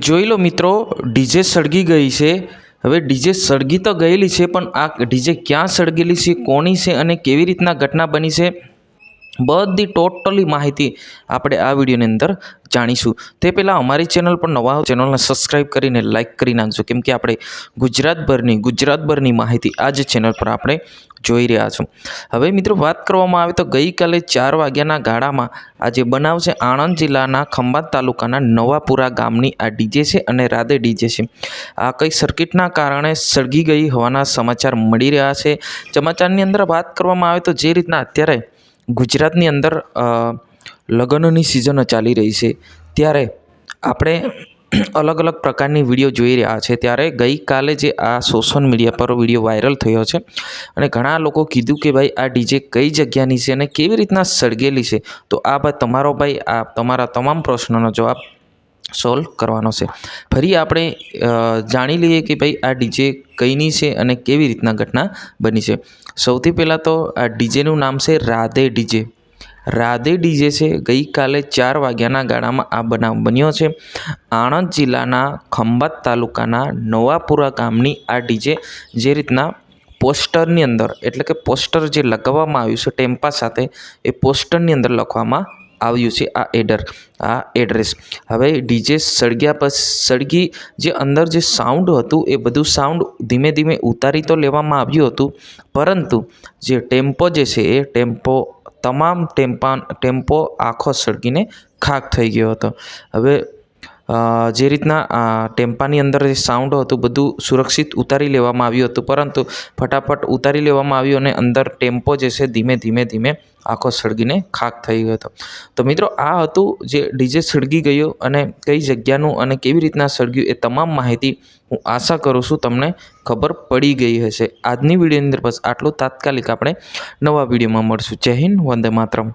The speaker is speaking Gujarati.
જોઈ લો મિત્રો, ડીજે સળગી ગઈ છે। હવે ડીજે સળગી તો ગયેલી છે, પણ આ ડીજે ક્યાં સળગેલી છે, કોની છે અને કેવી રીતના ઘટના બની છે, બધી ટોટલી માહિતી આપણે આ વિડીયોની અંદર જાણીશું। તે પહેલાં અમારી ચેનલ પર નવા ચેનલને સબસ્ક્રાઈબ કરીને લાઇક કરી નાખજો, કેમ કે આપણે ગુજરાતભરની માહિતી આ જ ચેનલ પર આપણે જોઈ રહ્યા છો। હવે મિત્રો વાત કરવામાં આવે તો ગઈકાલે 4 વાગ્યાના ગાળામાં આ જે બનાવ છે આણંદ જિલ્લાના ખંભાત તાલુકાના નવાપુરા ગામની આ ડીજે છે અને રાધે ડીજે છે। આ કઈ સર્કિટના કારણે સળગી ગઈ હોવાના સમાચાર મળી રહ્યા છે। સમાચારની અંદર વાત કરવામાં આવે તો જે રીતના અત્યારે ગુજરાતની અંદર લગ્નની સિઝન ચાલી રહી છે, ત્યારે આપણે અલગ અલગ પ્રકારની વિડીયો જોઈ રહ્યા છે। ત્યારે ગઈકાલે જે આ સોશિયલ મીડિયા પર વિડીયો વાયરલ થયો છે અને ઘણા લોકો કીધું કે ભાઈ આ ડીજે કઈ જગ્યાની છે અને કેવી રીતના સળગેલી છે, તો આ તમારા તમામ પ્રશ્નોનો જવાબ સોલ્વ કરવાનો છે। ફરી આપણે જાણી લઈએ કે ભાઈ આ ડીજે કઈની છે અને કેવી રીતના ઘટના બની છે। સૌથી પહેલાં તો આ ડીજેનું નામ છે રાધે ડીજે। રાધે ડીજે છે, ગઈકાલે 4 વાગ્યાના ગાળામાં આ બનાવ બન્યો છે। આણંદ જિલ્લાના ખંભાત તાલુકાના નવાપુરા ગામની આ ડીજે જે રીતના પોસ્ટરની અંદર, એટલે કે પોસ્ટર જે લગાવવામાં આવ્યું છે ટેમ્પા સાથે, એ પોસ્ટરની અંદર લખવામાં આવ્યું છે આ એડ્રેસ। હવે ડીજે સળગી જે અંદર જે સાઉન્ડ હતું એ બધું સાઉન્ડ ધીમે ધીમે ઉતારી તો લેવામાં આવ્યું હતું, પરંતુ જે ટેમ્પો જે છે એ ટેમ્પો આખો સળગીને ખાક થઈ ગયો હતો। હવે જે રીતના ટેમ્પાની અંદર જે સાઉન્ડ હતું બધું સુરક્ષિત ઉતારી લેવામાં આવ્યું હતું, પરંતુ ફટાફટ ઉતારી લેવામાં આવ્યું અને અંદર ટેમ્પો જે છે ધીમે ધીમે આખો સળગીને ખાક થઈ ગયો હતો। તો મિત્રો આ હતું જે ડીજે સળગી ગયું અને કઈ જગ્યાનું અને કેવી રીતના સળગ્યું એ તમામ માહિતી હું આશા કરું છું તમને ખબર પડી ગઈ હશે। આજની વિડીયોની અંદર બસ આટલું। તાત્કાલિક આપણે નવા વિડીયોમાં મળશું। જય હિન્દ, વંદે માતરમ।